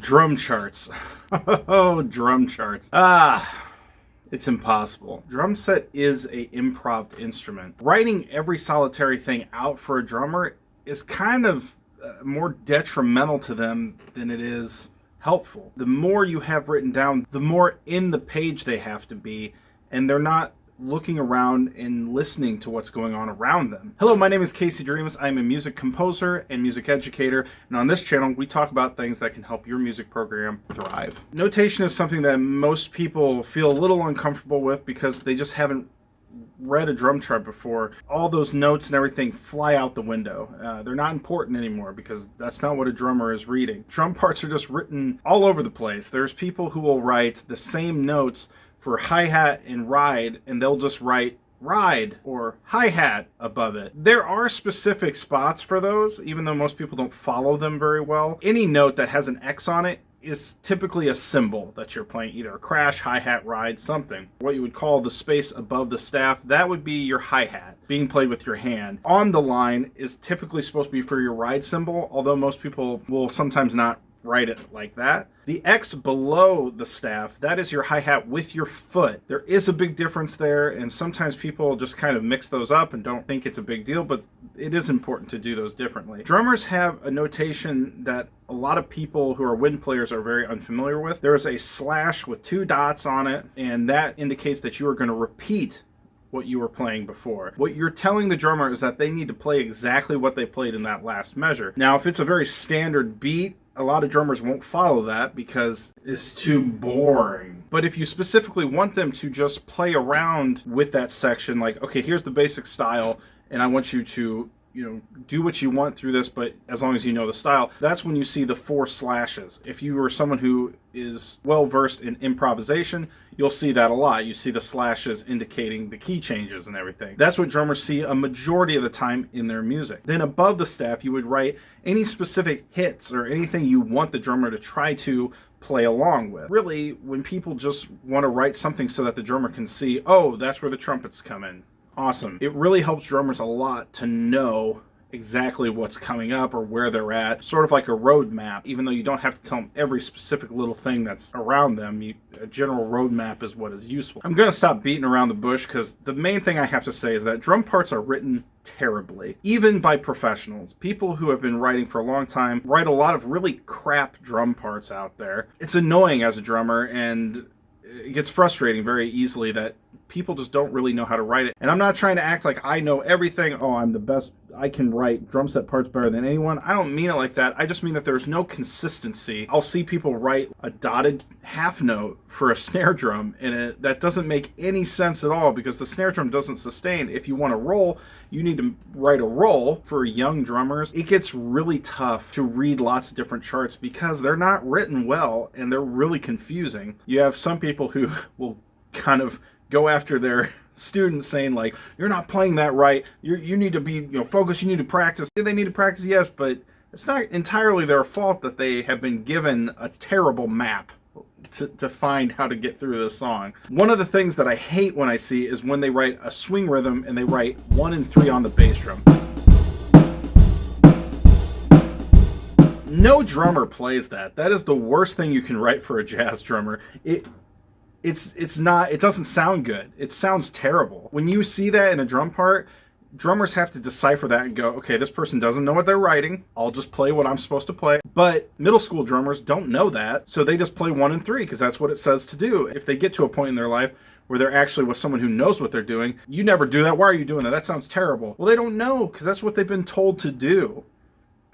Drum charts. Oh, drum charts. It's impossible. Drum set is a improv instrument. Writing every solitary thing out for a drummer is kind of more detrimental to them than it is helpful. The more you have written down, the more in the page they have to be, and they're not looking around and listening to what's going on around them. Hello, my name is Casey Dreams. I'm a music composer and music educator, and on this channel we talk about things that can help your music program thrive. Notation is something that most people feel a little uncomfortable with because they just haven't read a drum chart before. All those notes and everything fly out the window. They're not important anymore because that's not what a drummer is reading. Drum parts are just written all over the place. There's people who will write the same notes for hi-hat and ride, and they'll just write ride or hi-hat above it. There are specific spots for those, even though most people don't follow them very well. Any note that has an X on it is typically a symbol that you're playing, either a crash, hi-hat, ride, something. What you would call the space above the staff, that would be your hi-hat being played with your hand. On the line is typically supposed to be for your ride symbol, although most people will sometimes not write it like that. The X below the staff, that is your hi-hat with your foot. There is a big difference there, and sometimes people just kind of mix those up and don't think it's a big deal, but it is important to do those differently. Drummers have a notation that a lot of people who are wind players are very unfamiliar with. There is a slash with 2 dots on it, and that indicates that you are going to repeat what you were playing before. What you're telling the drummer is that they need to play exactly what they played in that last measure. Now, if it's a very standard beat, a lot of drummers won't follow that because it's too boring. But if you specifically want them to just play around with that section, like, okay, here's the basic style, and I want you to, do what you want through this, but as long as you know the style, that's when you see the 4 slashes. If you are someone who is well versed in improvisation, you'll see that a lot. You see the slashes indicating the key changes and everything. That's what drummers see a majority of the time in their music. Then above the staff, you would write any specific hits or anything you want the drummer to try to play along with. Really, when people just want to write something so that the drummer can see, oh, that's where the trumpets come in. Awesome. It really helps drummers a lot to know exactly what's coming up or where they're at, sort of like a road map. Even though you don't have to tell them every specific little thing that's around them, a general road map is what is useful. I'm going to stop beating around the bush because the main thing I have to say is that drum parts are written terribly, even by professionals. People who have been writing for a long time write a lot of really crap drum parts out there. It's annoying as a drummer, and it gets frustrating very easily that people just don't really know how to write it. And I'm not trying to act like I know everything. Oh, I'm the best. I can write drum set parts better than anyone. I don't mean it like that. I just mean that there's no consistency. I'll see people write a dotted half note for a snare drum, and that doesn't make any sense at all because the snare drum doesn't sustain. If you want to roll, you need to write a roll. For young drummers, it gets really tough to read lots of different charts because they're not written well and they're really confusing. You have some people who will kind of go after their students saying, like, you're not playing that right, you need to be focused, you need to practice. They need to practice, yes, but it's not entirely their fault that they have been given a terrible map to find how to get through this song. One of the things that I hate when I see is when they write a swing rhythm and they write 1 and 3 on the bass drum. No drummer plays that. That is the worst thing you can write for a jazz drummer. It doesn't sound good. It sounds terrible. When you see that in a drum part, drummers have to decipher that and go, okay, this person doesn't know what they're writing. I'll just play what I'm supposed to play. But middle school drummers don't know that, so they just play 1 and 3 because that's what it says to do. If they get to a point in their life where they're actually with someone who knows what they're doing, you never do that. Why are you doing that? That sounds terrible. Well, they don't know because that's what they've been told to do.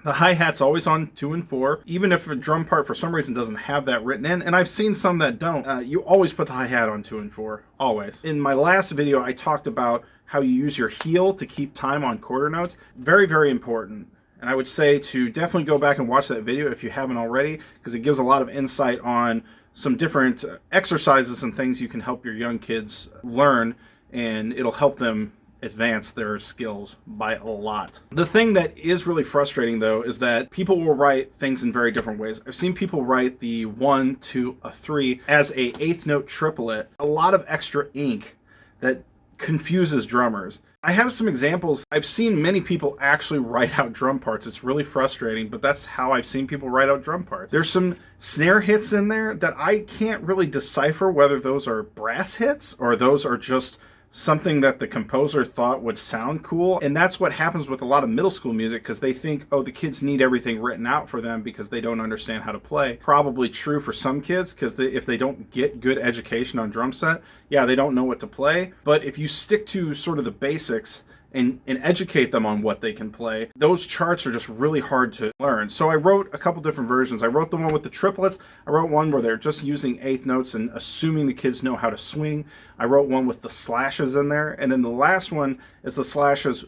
The hi-hat's always on 2 and 4, even if a drum part for some reason doesn't have that written in, and I've seen some that don't. You always put the hi-hat on 2 and 4, always. In my last video, I talked about how you use your heel to keep time on quarter notes. Very, very important. And I would say to definitely go back and watch that video if you haven't already, because it gives a lot of insight on some different exercises and things you can help your young kids learn, and it'll help them advance their skills by a lot. The thing that is really frustrating though is that people will write things in very different ways. I've seen people write the 1 to a 3 as a 8th note triplet, a lot of extra ink that confuses drummers. I have some examples. I've seen many people actually write out drum parts. It's really frustrating, but that's how I've seen people write out drum parts. There's some snare hits in there that I can't really decipher whether those are brass hits or those are just something that the composer thought would sound cool. And that's what happens with a lot of middle school music, because they think, oh, the kids need everything written out for them because they don't understand how to play. Probably true for some kids, because if they don't get good education on drum set, yeah, they don't know what to play. But if you stick to sort of the basics and educate them on what they can play, those charts are just really hard to learn. So I wrote a couple different versions. I wrote the one with the triplets. I wrote one where they're just using eighth notes and assuming the kids know how to swing. I wrote one with the slashes in there. And then the last one is the slashes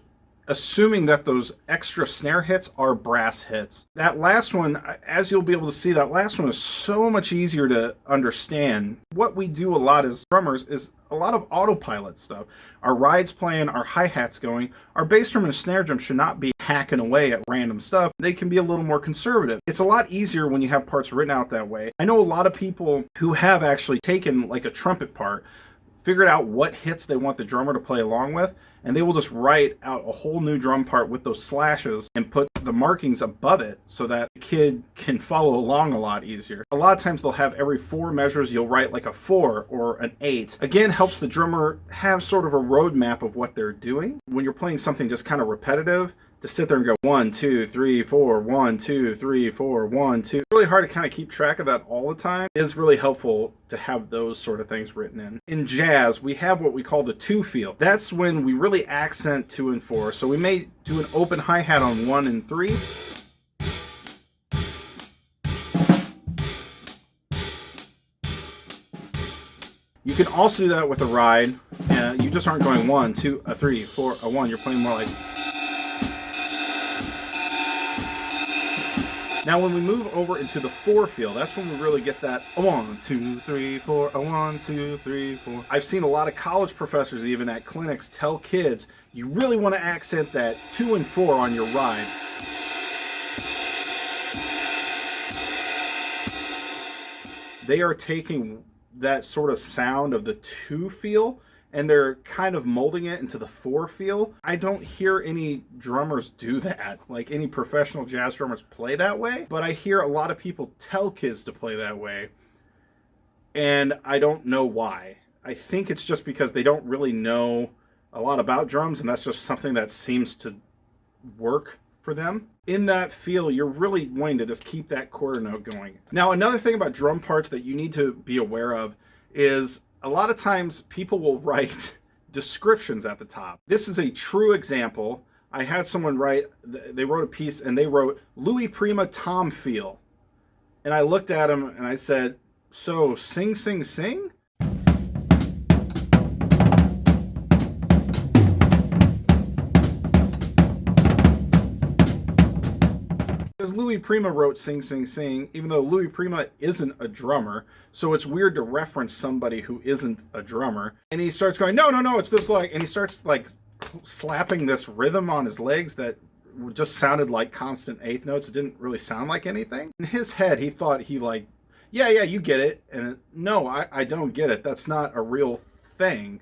assuming that those extra snare hits are brass hits. That last one, as you'll be able to see, that last one is so much easier to understand. What we do a lot as drummers is a lot of autopilot stuff. Our rides playing, our hi-hats going. Our bass drum and snare drum should not be hacking away at random stuff. They can be a little more conservative. It's a lot easier when you have parts written out that way. I know a lot of people who have actually taken like a trumpet part, figured out what hits they want the drummer to play along with, and they will just write out a whole new drum part with those slashes and put the markings above it so that the kid can follow along a lot easier. A lot of times they'll have every 4 measures, you'll write like a 4 or an 8. Again, helps the drummer have sort of a roadmap of what they're doing. When you're playing something just kind of repetitive, to sit there and go 1, 2, 3, 4, 1, 2, 3, 4, 1, 2. It's really hard to kind of keep track of that all the time. It is really helpful to have those sort of things written in. In jazz, we have what we call the 2 feel. That's when we really accent 2 and 4. So we may do an open hi-hat on 1 and 3. You can also do that with a ride. You just aren't going 1, 2, 3, 4, 1. You're playing more like. Now when we move over into the 4 feel, that's when we really get that 1, 2, 3, 4, 1, 2, 3, 4. I've seen a lot of college professors even at clinics tell kids, you really want to accent that 2 and 4 on your ride. They are taking that sort of sound of the 2 feel and they're kind of molding it into the 4 feel. I don't hear any drummers do that, like any professional jazz drummers play that way, but I hear a lot of people tell kids to play that way, and I don't know why. I think it's just because they don't really know a lot about drums, and that's just something that seems to work for them. In that feel, you're really wanting to just keep that quarter note going. Now, another thing about drum parts that you need to be aware of is a lot of times people will write descriptions at the top. This is a true example. I had someone write, they wrote a piece and they wrote Louis Prima Tom feel. And I looked at him and I said, so sing, sing, sing? Louis Prima wrote Sing Sing Sing, even though Louis Prima isn't a drummer, so it's weird to reference somebody who isn't a drummer. And he starts going, no, it's this like, and he starts like slapping this rhythm on his legs that just sounded like constant eighth notes. It didn't really sound like anything. In his head, he thought he like, yeah, you get it. And no, I don't get it. That's not a real thing.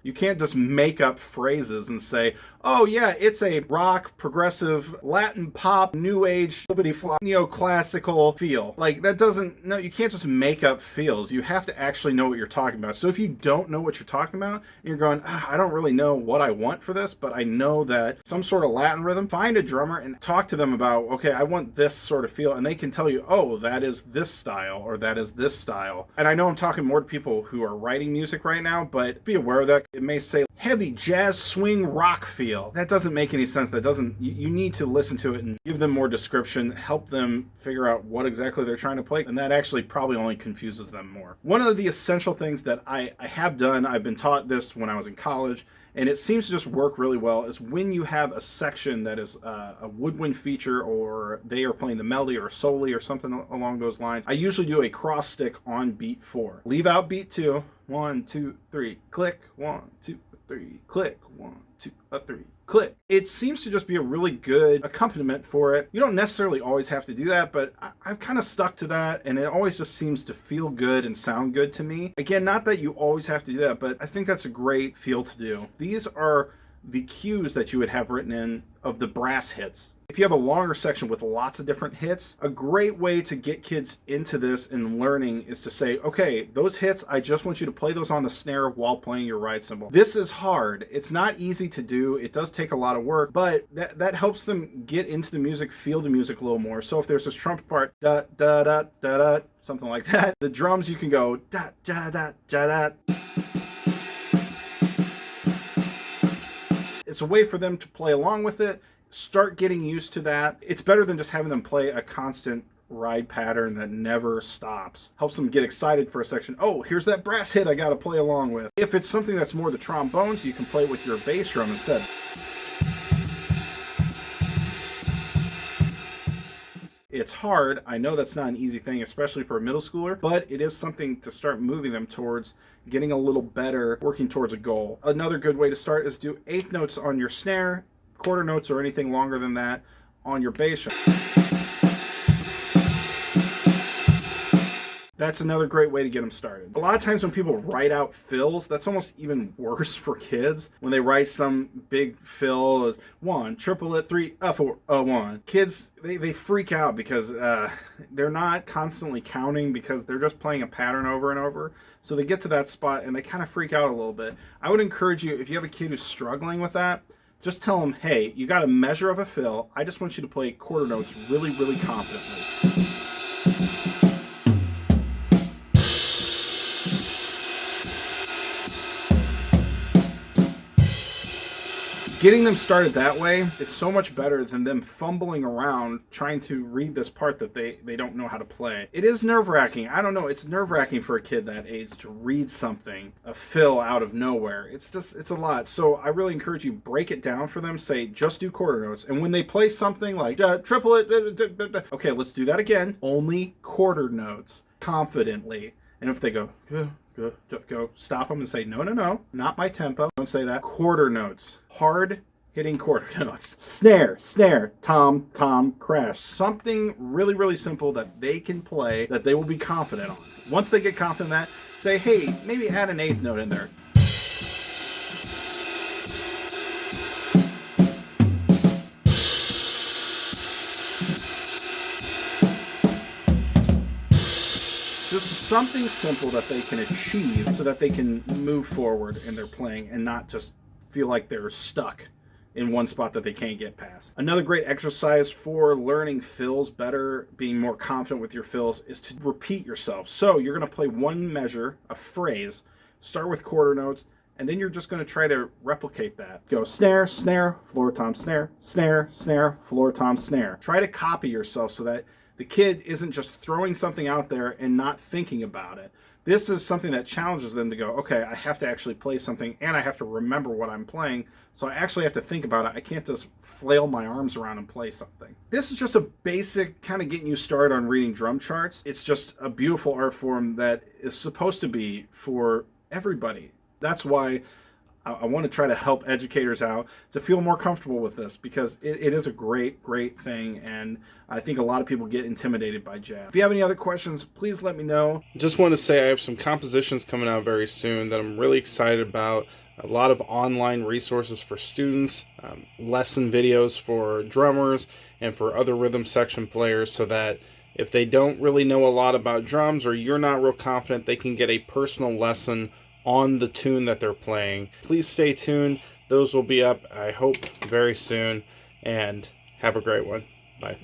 You can't just make up phrases and say, oh yeah, it's a rock, progressive, Latin pop, new age, neoclassical feel. Like that doesn't, no, you can't just make up feels. You have to actually know what you're talking about. So if you don't know what you're talking about, and you're going, I don't really know what I want for this, but I know that some sort of Latin rhythm, find a drummer and talk to them about, okay, I want this sort of feel. And they can tell you, oh, that is this style or that is this style. And I know I'm talking more to people who are writing music right now, but be aware of that. It may say heavy jazz swing rock feel. That doesn't make any sense. That doesn't, you need to listen to it and give them more description, help them figure out what exactly they're trying to play, and that actually probably only confuses them more. One of the essential things that I have done, I've been taught this when I was in college, and it seems to just work really well, is when you have a section that is a woodwind feature, or they are playing the melody or soli or something along those lines, I usually do a cross stick on beat 4. Leave out beat 2. 1, 2, 3, click. 1, 2, 3, click. 1, 2, 3, click. It seems to just be a really good accompaniment for it. You don't necessarily always have to do that, but I've kind of stuck to that, and it always just seems to feel good and sound good to me. Again, not that you always have to do that, but I think that's a great feel to do. These are the cues that you would have written in of the brass hits. If you have a longer section with lots of different hits, a great way to get kids into this and learning is to say, okay, those hits, I just want you to play those on the snare while playing your ride cymbal. This is hard. It's not easy to do. It does take a lot of work, but that helps them get into the music, feel the music a little more. So if there's this trumpet part, da da da da da, something like that, the drums you can go da da da da da. It's a way for them to play along with it, start getting used to that. It's better than just having them play a constant ride pattern that never stops. Helps them get excited for a section. Oh, here's that brass hit I got to play along with. If it's something that's more the trombones, you can play it with your bass drum instead. It's hard. I know that's not an easy thing, especially for a middle schooler, but it is something to start moving them towards getting a little better, working towards a goal. Another good way to start is do eighth notes on your snare, quarter notes or anything longer than that on your bass drum. That's another great way to get them started. A lot of times when people write out fills, that's almost even worse for kids. When they write some big fill, 1, triplet, 3, 4, 1. Kids, they freak out because they're not constantly counting because they're just playing a pattern over and over. So they get to that spot and they kind of freak out a little bit. I would encourage you, if you have a kid who's struggling with that, just tell them, hey, you got a measure of a fill. I just want you to play quarter notes really, really confidently. Getting them started that way is so much better than them fumbling around trying to read this part that they don't know how to play. It is nerve-wracking. I don't know. It's nerve-wracking for a kid that age to read something, a fill out of nowhere. It's a lot. So I really encourage you, break it down for them. Say, just do quarter notes. And when they play something like triplet, okay, let's do that again. Only quarter notes, confidently. And if they go, stop them and say, no, not my tempo. Don't say that. Quarter notes, hard hitting quarter notes. Snare, snare, tom, tom, crash. Something really, really simple that they can play that they will be confident on. Once they get confident in that, say, hey, maybe add an eighth note in there. Just something simple that they can achieve so that they can move forward in their playing and not just feel like they're stuck in one spot that they can't get past. Another great exercise for learning fills better, being more confident with your fills, is to repeat yourself. So you're going to play one measure, a phrase, start with quarter notes, and then you're just going to try to replicate that. Go snare, snare, floor tom, snare, snare, snare, floor tom, snare. Try to copy yourself so that the kid isn't just throwing something out there and not thinking about it. This is something that challenges them to go, okay, I have to actually play something and I have to remember what I'm playing. So I actually have to think about it. I can't just flail my arms around and play something. This is just a basic kind of getting you started on reading drum charts. It's just a beautiful art form that is supposed to be for everybody. That's why I want to try to help educators out to feel more comfortable with this, because it is a great, great thing, and I think a lot of people get intimidated by jazz. If you have any other questions, please let me know. Just want to say I have some compositions coming out very soon that I'm really excited about. A lot of online resources for students, lesson videos for drummers and for other rhythm section players, so that if they don't really know a lot about drums or you're not real confident, they can get a personal lesson on the tune that they're playing. Please stay tuned. Those will be up, I hope, very soon. And have a great one. Bye.